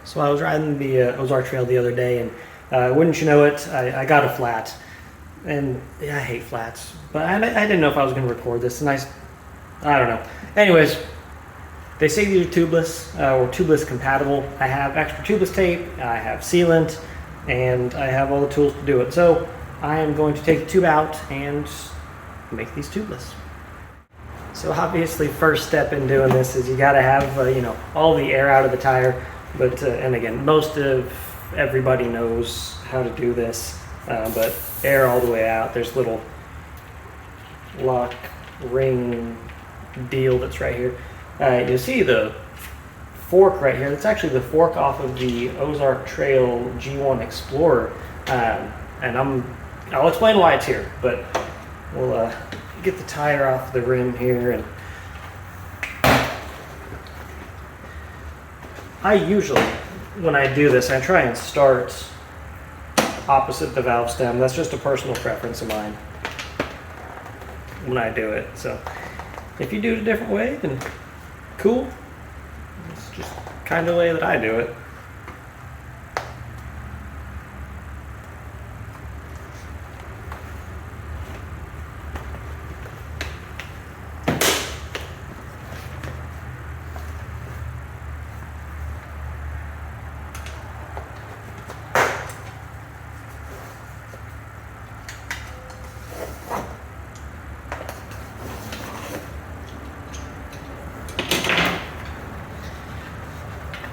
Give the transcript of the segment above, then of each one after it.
So I was riding the Ozark Trail the other day, and wouldn't you know it, I got a flat. And yeah, I hate flats, but I didn't know if I was going to record this, and I don't know. Anyways, they say these are tubeless or tubeless compatible. I have extra tubeless tape, I have sealant, and I have all the tools to do it. So I am going to take the tube out and make these tubeless. So obviously, first step in doing this is you got to have all the air out of the tire. But and again, most of everybody knows how to do this. But air all the way out. There's little lock ring deal that's right here. You see the fork right here. That's actually the fork off of the Ozark Trail G1 Explorer. And I'll explain why it's here, but we'll get the tire off the rim here. And I usually, when I do this, I try and start opposite the valve stem. That's just a personal preference of mine when I do it. So if you do it a different way, then cool. It's just kind of the way that I do it.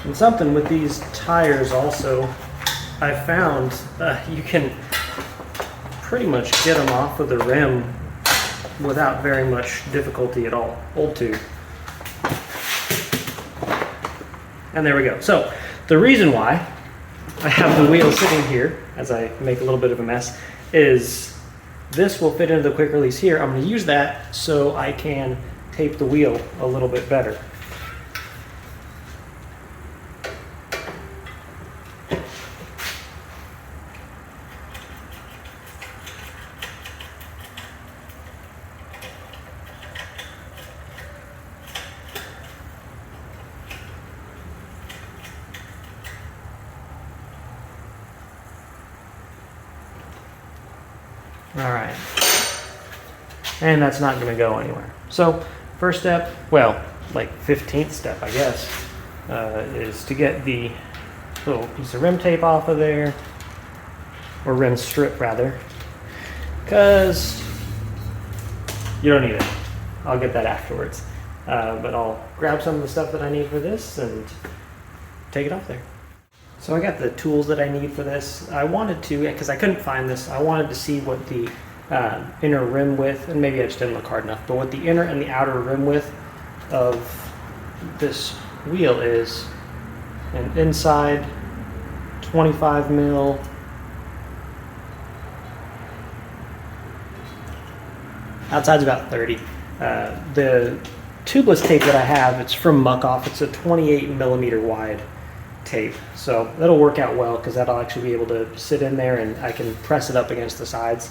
And something with these tires also, I found you can pretty much get them off of the rim without very much difficulty at all. Old tube. And there we go. So the reason why I have the wheel sitting here as I make a little bit of a mess is this will fit into the quick release here. I'm going to use that so I can tape the wheel a little bit better. All right, and that's not going to go anywhere. So first step, well, like 15th step, I guess, is to get the little piece of rim tape off of there, or rim strip rather, because you don't need it. I'll get that afterwards, but I'll grab some of the stuff that I need for this and take it off there. So I got the tools that I need for this. I wanted to, because I couldn't find this, I wanted to see what the inner rim width, and maybe I just didn't look hard enough, but what the inner and the outer rim width of this wheel is. And inside, 25 mil. Outside's about 30. The tubeless tape that I have, it's from Muck Off. It's a 28 millimeter wide tape, so that'll work out well because that'll actually be able to sit in there and I can press it up against the sides.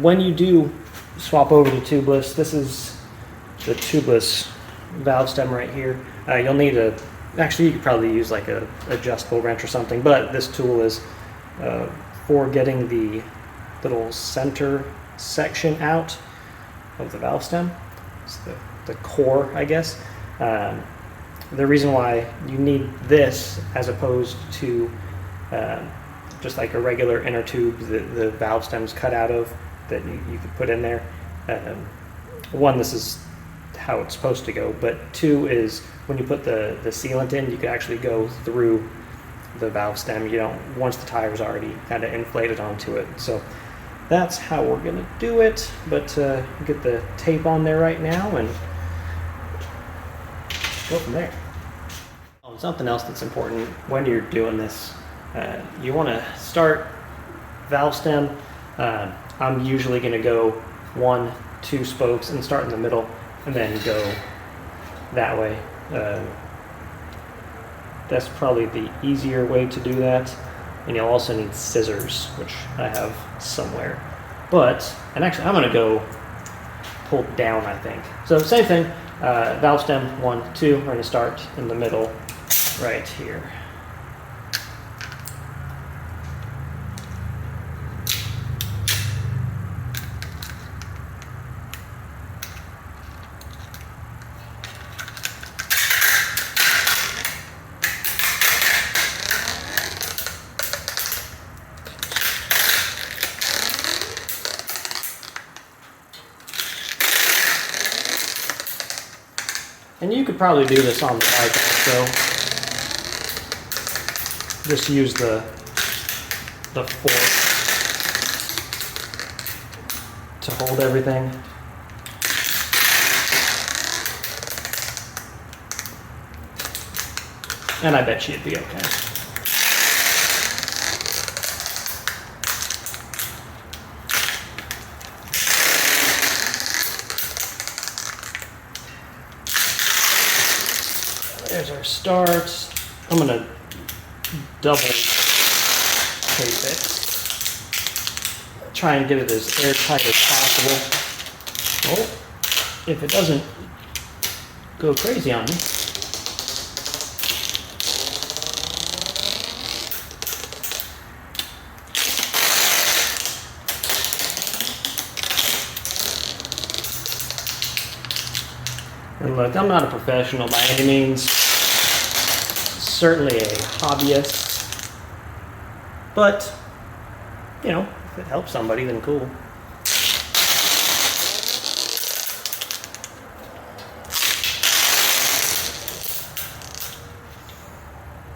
When you do swap over to tubeless, this is the tubeless valve stem right here. You'll need actually you could probably use like a adjustable wrench or something, but this tool is for getting the little center section out of the valve stem. It's the core, I guess. The reason why you need this as opposed to just like a regular inner tube that the valve stem's cut out of that you could put in there. One, this is how it's supposed to go, but two is when you put the sealant in, you can actually go through the valve stem. You don't, once the tire's already kind of inflated onto it. So that's how we're gonna do it, but get the tape on there right now and go from there. Something else that's important when you're doing this, you want to start valve stem. I'm usually going to go 1, 2 spokes and start in the middle and then go that way. That's probably the easier way to do that. And you'll also need scissors, which I have somewhere. And actually I'm going to go pull down, I think. So same thing, valve stem 1, 2, we're going to start in the middle right here. And you could probably do this on the bike also. Just use the fork to hold everything. And I bet you'd be okay. There's our start. I'm gonna double tape it. Try and get it as airtight as possible. Oh, if it doesn't go crazy on me. And look, I'm not a professional by any means, certainly a hobbyist, but, you know, if it helps somebody, then cool.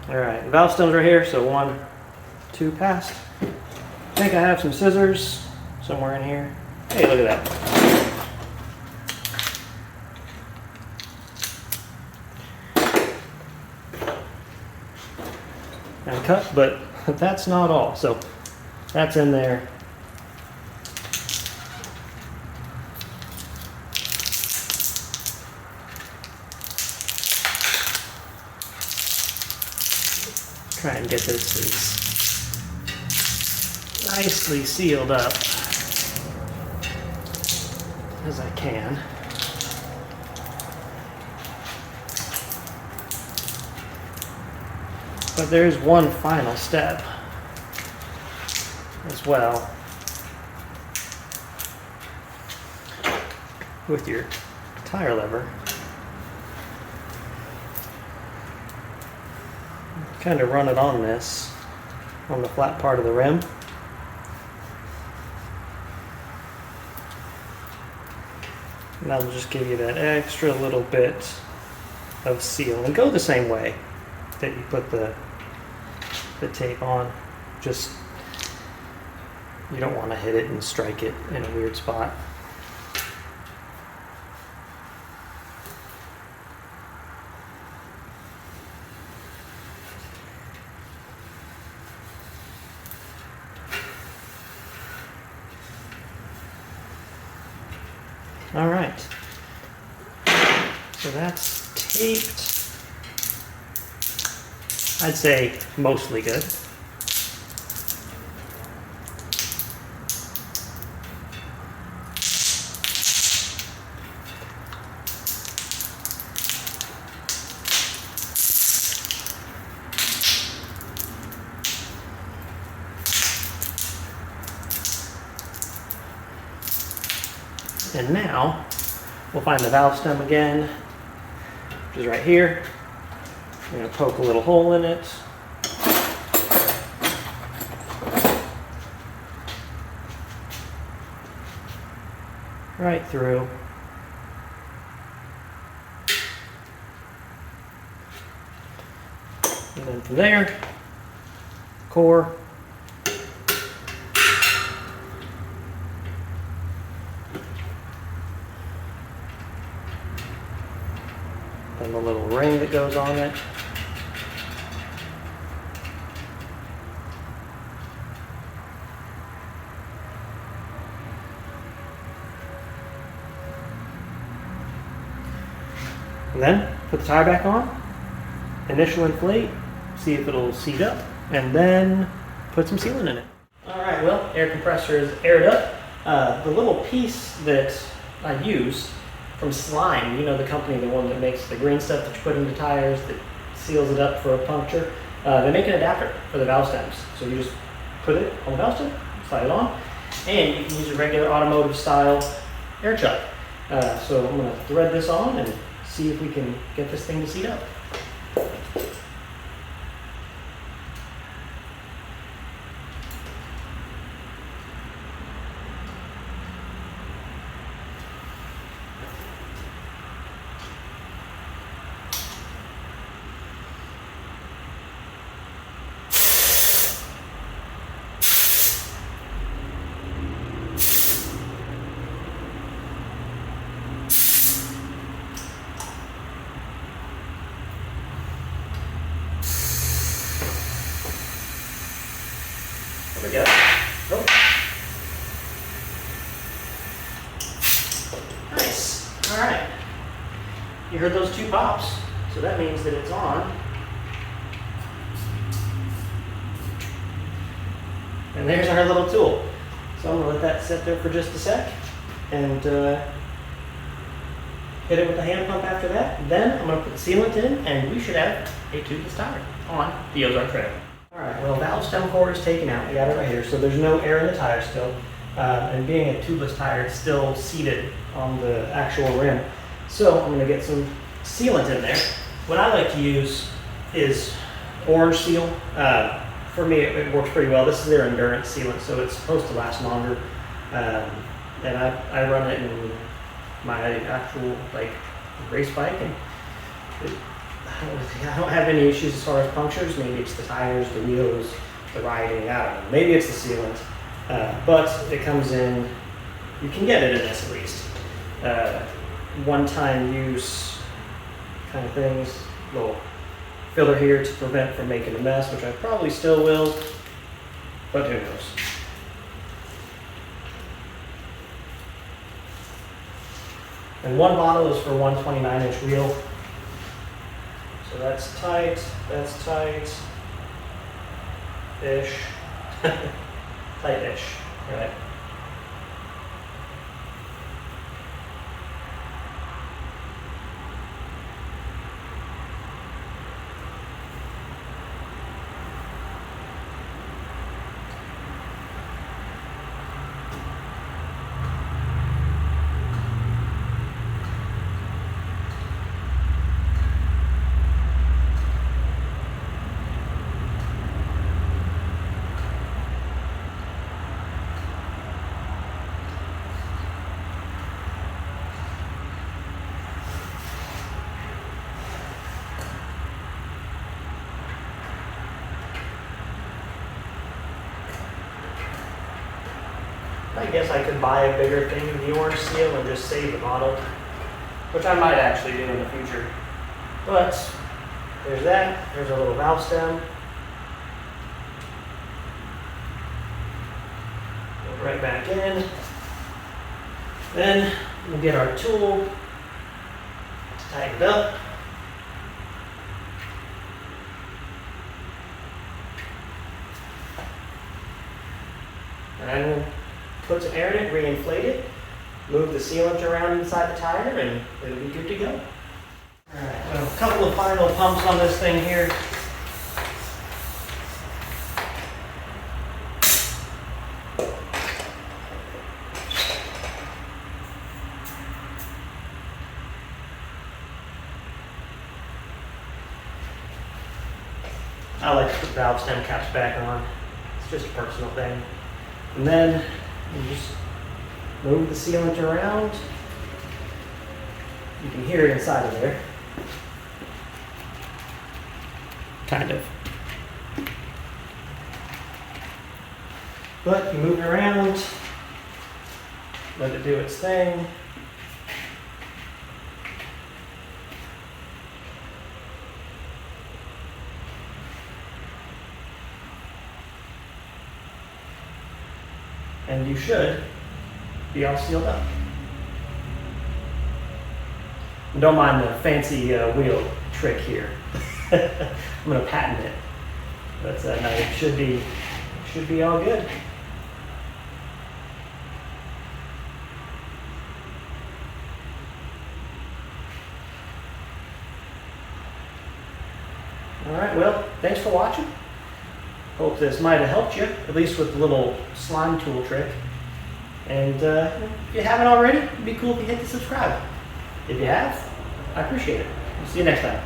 All right, valve stems right here, so 1, 2 passed. I think I have some scissors somewhere in here. Hey, look at that. And cut, but that's not all. So that's in there. Try and get this as nicely sealed up as I can. But there's one final step as well with your tire lever. Kind of run it on this, on the flat part of the rim. And that'll just give you that extra little bit of seal. And go the same way that you put the tape on. Just, you don't want to hit it and strike it in a weird spot. All right, so that's taped. I'd say mostly good. And now we'll find the valve stem again, which is right here. I'm going to poke a little hole in it. Right through. And then from there, core. And the little ring that goes on it. And then put the tire back on, initial inflate, see if it'll seat up, and then put some sealant in it. All right, well, air compressor is aired up. The little piece that I use from Slime, you know, the company, the one that makes the green stuff that you put into tires that seals it up for a puncture, they make an adapter for the valve stems. So you just put it on the valve stem, slide it on, and you can use a regular automotive style air chuck. So I'm gonna thread this on and see if we can get this thing to seat up. we go. Oh. Nice. All right. You heard those 2 pops, so that means that it's on. And there's our little tool. So I'm gonna let that sit there for just a sec and hit it with the hand pump after that. Then I'm gonna put the sealant in and we should have a tubeless tire on the Ozark Trail. All right, well, valve stem core is taken out. We got it right here, so there's no air in the tire still. And being a tubeless tire, it's still seated on the actual rim. So I'm gonna get some sealant in there. What I like to use is orange seal. For me, it works pretty well. This is their endurance sealant, so it's supposed to last longer. And I run it in my actual race bike, and I don't have any issues as far as punctures. Maybe it's the tires, the wheels, the riding. I don't know. Maybe it's the sealant, but it comes in. You can get it in this at least. One-time use kind of things. Little filler here to prevent from making a mess, which I probably still will, but who knows. And 1 bottle is for 1 29-inch wheel. So that's tight-ish. Tight-ish, right? I guess I could buy a bigger thing of the orange seal and just save the bottle, which I might actually do in the future. But there's that. There's a little valve stem. Go right back in. Then we'll get our tool to tighten it up. And then we'll put some air in it, re-inflate it, move the sealant around inside the tire, and it'll be good to go. All right, well, a couple of final pumps on this thing here. I like to put valve stem caps back on. It's just a personal thing. And then you just move the sealant around. You can hear it inside of there. Kind of. But you move it around, let it do its thing. And you should be all sealed up. And don't mind the fancy wheel trick here. I'm going to patent it. But no, it should be all good. All right, well, thanks for watching. Hope this might have helped you, at least with the little slime tool trick. And if you haven't already, it'd be cool if you hit the subscribe. If you have, I appreciate it. See you next time.